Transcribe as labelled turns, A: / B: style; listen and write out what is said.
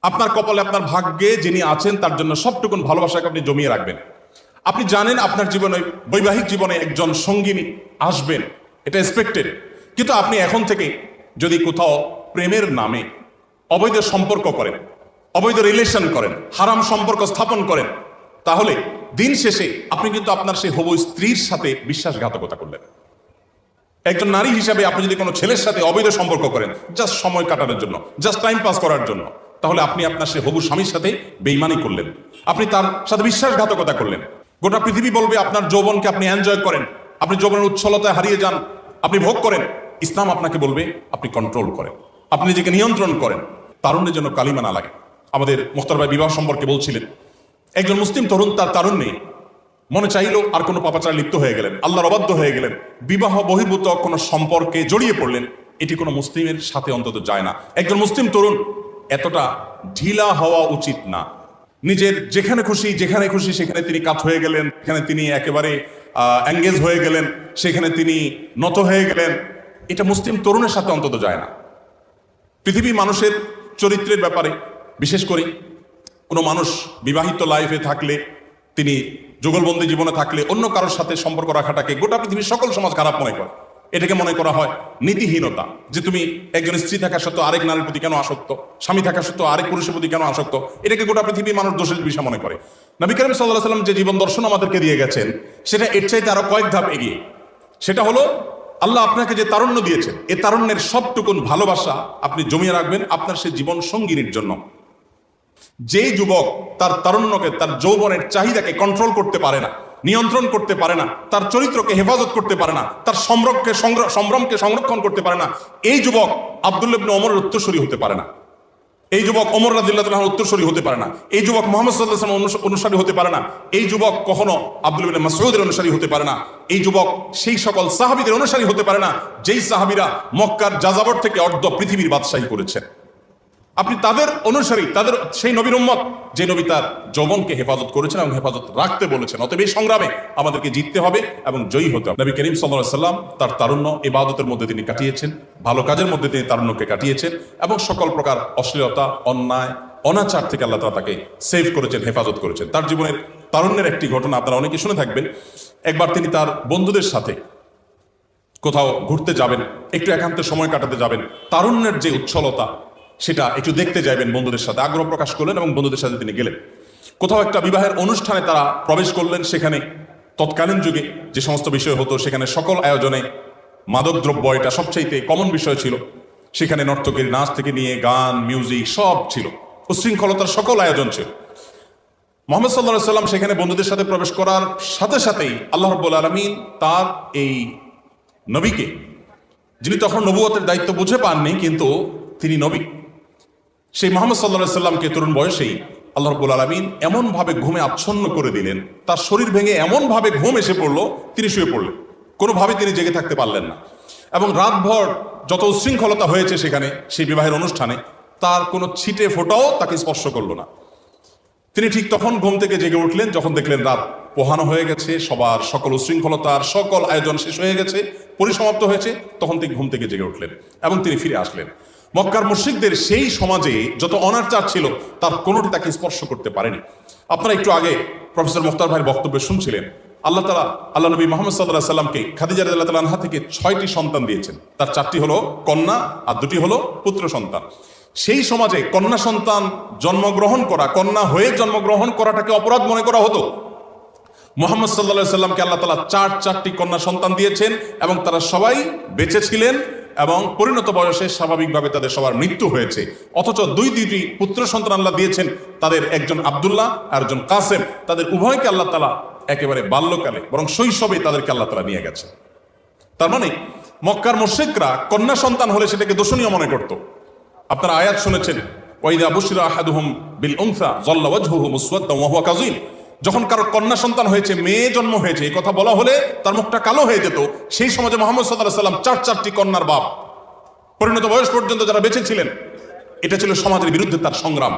A: আপনার কপালে, আপনার ভাগ্যে যিনি আছেন তার জন্য সবটুকুন ভালোবাসাকে আপনি জমিয়ে রাখবেন। আপনি জানেন আপনার জীবনে, বৈবাহিক জীবনে একজন সঙ্গিনী আসবেন, এটা এক্সপেক্টেড। কিন্তু আপনি এখন থেকে যদি কোথাও প্রেমের নামে অবৈধ সম্পর্ক করেন, অবৈধ রিলেশন করেন, হারাম সম্পর্ক স্থাপন করেন, তাহলে দিন শেষে আপনি কিন্তু আপনার সেই হবু স্ত্রীর সাথে বিশ্বাসঘাতকতা করলেন। একজন নারী হিসাবে আপনি যদি কোনো ছেলের সাথে অবৈধ সম্পর্ক করেন জাস্ট সময় কাটানোর জন্য, জাস্ট টাইম পাস করার জন্য, তাহলে আপনি আপনার সেই হবু স্বামীর সাথে বেইমানি করলেন, আপনি তার সাথে বিশ্বাসঘাতকতা করলেন। গোটা পৃথিবী বলবে আপনার যৌবনকে আপনি এনজয় করেন, আপনি যৌবনের উচ্ছলতায় হারিয়ে যান, আপনি ভোগ করেন। ইসলাম আপনাকে বলবে আপনি কন্ট্রোল করেন, আপনি নিজেকে নিয়ন্ত্রণ করেন। তারুণ্যের জন্য কালিমা না লাগে। আমাদের মুখতার ভাই বিবাহ সম্পর্কে বলছিলেন, একজন মুসলিম তরুণ তার তারুণ্যে মনে চাইলো আর কোনো পাপাচারে লিপ্ত হয়ে গেলেন, আল্লাহর অবাধ্য হয়ে গেলেন, বিবাহ বহির্ভূত কোনো সম্পর্কে জড়িয়ে পড়লেন। এটি কোনো মুসলিমের সাথে অন্তত যায় না। একজন মুসলিম তরুণ এতটা ঢিলা হওয়া উচিত না। নিজের যেখানে খুশি সেখানে তিনি কাত হয়ে গেলেন, সেখানে তিনি একেবারে এঙ্গেজ হয়ে গেলেন, সেখানে তিনি নত হয়ে গেলেন। এটা মুসলিম তরুণের সাথে অন্তত যায় না। পৃথিবী মানুষের চরিত্রের ব্যাপারে, বিশেষ করে কোনো মানুষ বিবাহিত লাইফে থাকলে, তিনি যুগলবন্দি জীবনে থাকলে অন্য কারোর সাথে সম্পর্ক রাখাটাকে গোটা পৃথিবীর সকল সমাজ খারাপ মনে করে। এটাকে মনে করা হয় নীতিহীনতা, যে তুমি একজন স্ত্রী থাকা সত্ত্বেও আরেক নারীর প্রতি কেন আসক্ত, স্বামী থাকা সত্ত্বেও আরেক পুরুষের প্রতি কেন আসক্ত, এটাকে গোটা পৃথিবীর মানুষ দোষের বিষয় মনে করে। নবী করিম সাল্লাল্লাহু আলাইহি ওয়াসাল্লাম যে জীবন দর্শন আমাদেরকে দিয়ে গেছেন সেটা এর চাইতে আরো কয়েক ধাপ এগিয়ে। সেটা হলো আল্লাহ আপনাকে যে তারুণ্য দিয়েছেন, এই তারুণ্যের সবটুকুন ভালোবাসা আপনি জমিয়ে রাখবেন আপনার সে জীবন সঙ্গিনীর জন্য। যেই যুবক তার তারুণ্যকে, তার যৌবনের চাহিদাকে কন্ট্রোল করতে পারে না, নিয়ন্ত্রণ করতে পারে না, তার চরিত্রকে হেফাজত করতে পারে না, তার সম্ভ্রমকে সংরক্ষণ করতে পারে না, এই যুবক আব্দুল্লাহ ইবনে ওমরের উত্তরসূরি হতে পারে না। এই যুবক ওমর রাদিয়াল্লাহু তাআলার উত্তরসূরি হতে পারে না। এই যুবক মুহাম্মদ সাল্লাল্লাহু আলাইহি ওয়াসাল্লামের অনুসারী হতে পারে না। এই যুবক কখনো আব্দুল্লাহ ইবনে মাসউদের অনুসারী হতে পারে না। এই যুবক সেই সকল সাহাবীদের অনুসারী হতে পারে না যেই সাহাবীরা মক্কার যাযাবর থেকে অর্ধ পৃথিবীর বাদশাহী করেছেন। আপনি তাদের অনুসারী, তাদের সেই নবীর উম্মত যে নবী তার যৌবনকে হেফাজত করেছেন এবং হেফাজত রাখতে বলেছেন। অতএব এই সংগ্রামে আমাদেরকে জিততে হবে এবং জয়ী হতে হবে। নবী করিম সাল্লাল্লাহু আলাইহি ওয়াসাল্লাম তার তারুণ্য ইবাদতের মধ্যে তিনি কাটিয়েছেন, ভালো কাজের মধ্যে তিনি তারুণ্যকে কাটিয়েছেন এবং সকল প্রকার অশ্লীলতা, অন্যায়, অনাচার থেকে আল্লাহ তাআলা তাকে সেভ করেছেন, হেফাজত করেছেন। তার জীবনের তারুণ্যের একটি ঘটনা আপনারা অনেকে শুনে থাকবেন। একবার তিনি তার বন্ধুদের সাথে কোথাও ঘুরতে যাবেন, একটু একান্তে সময় কাটাতে যাবেন, তারুণ্যের যে উচ্ছলতা সেটা একটু দেখতে যাবেন, বন্ধুদের সাথে আগ্রহ প্রকাশ করলেন এবং বন্ধুদের সাথে তিনি গেলেন। কোথাও একটা বিবাহের অনুষ্ঠানে তারা প্রবেশ করলেন। সেখানে তৎকালীন যুগে যে সমস্ত বিষয় হতো, সেখানে সকল আয়োজনে মাদকদ্রব্য এটা সবচাইতে কমন বিষয় ছিল। সেখানে নর্তকীর নাচ থেকে নিয়ে গান, মিউজিক সব ছিল, উচ্ছৃঙ্খলতার সকল আয়োজন ছিল। মুহাম্মদ সাল্লাল্লাহু আলাইহি ওয়াসাল্লাম সেখানে বন্ধুদের সাথে প্রবেশ করার সাথে সাথেই আল্লাহ রাব্বুল আলামিন তার এই নবীকে, যিনি তখন নবুয়তের দায়িত্ব বুঝে পাননি কিন্তু তিনি নবী, সেই মুহাম্মদ সাল্লাল্লাহু আলাইহি ওয়াসাল্লামকে তরুণ বয়সেই আল্লাহ রাব্বুল আলামিন এমনভাবে ঘুমে আচ্ছন্ন করে দিলেন, তার শরীর ভেঙে এমনভাবে ঘুম এসে পড়লো তিনি শুয়ে পড়লেন, কোনোভাবে তিনি জেগে থাকতে পারলেন না। এবং রাতভর যত উচ্ছৃঙ্খলতা হয়েছে সেখানে সেই বিবাহের অনুষ্ঠানে, তার কোনো ছিটে ফোঁটাও তাকে স্পর্শ করলো না। তিনি ঠিক তখন ঘুম থেকে জেগে উঠলেন যখন দেখলেন রাত পোহানো হয়ে গেছে, সবার সকল উচ্ছৃঙ্খলতার সকল আয়োজন শেষ হয়ে গেছে, পরিসমাপ্ত হয়েছে। তখন তিনি ঘুম থেকে জেগে উঠলেন এবং তিনি ফিরে আসলেন। মক্কার মুশরিকদের সেই সমাজে যত অনাচার ছিল তার কোনোটি তাকে স্পর্শ করতে পারেনি। আপনারা একটু আগে প্রফেসর মুখতার ভাইয়ের বক্তব্য শুনছিলেন। আল্লাহ তাআলা আল্লাহ নবী মুহাম্মদ সাল্লাল্লাহু আলাইহি ওয়াসাল্লামকে খাদিজা রাদিয়াল্লাহু তাআলা আনহা থেকে 6টি সন্তান দিয়েছেন। তার 4টি হলো কন্যা আর 2টি হলো পুত্র সন্তান। সেই সমাজে কন্যা সন্তান জন্মগ্রহণ করা, কন্যা হয়ে জন্মগ্রহণ করাটাকে অপরাধ মনে করা হতো। মুহাম্মদ সাল্লাল্লাহু আলাইহি ওয়াসাল্লামকে আল্লাহ তাআলা 4টি কন্যা সন্তান দিয়েছেন এবং তারা সবাই বেঁচে ছিলেন এবং পরিণত বয়সে স্বাভাবিকভাবে তাদের সবার মৃত্যু হয়েছে। অথচ দুইটি পুত্র সন্তান আল্লাহ দিয়েছেন, তাদের একজন আব্দুল্লাহ আর একজন কাসেম। তাদের উভয়কে আল্লাহ তাআলা একেবারে বাল্যকালে বরং শৈশবে তাদেরকে আল্লাহ তাআলা নিয়ে গেছেন। তার মানে মক্কার মুশরিকরা কন্যা সন্তান হলে সেটাকে দোষণীয় মনে করত। আপনারা আয়াত শুনেছেন, ওয়াইদা বুশিরা আহাদুহুম বিল উনসা যাল্লা ওয়াজহুহু মুসওয়াদ্দান ওয়া হুয়া কাযীম। যখন কারো কন্যা সন্তান হয়েছে, মেয়ে জন্ম হয়েছে, এই কথা বলা হলে তার মুখটা কালো হয়ে যেত। সেই সমাজে মুহাম্মদ সাল্লাল্লাহু আলাইহি ওয়াসাল্লাম 4টি কন্যার বাপ, পরিণত বয়স পর্যন্ত যারা বেঁচে ছিলেন। এটা ছিল সমাজের বিরুদ্ধে তার সংগ্রাম।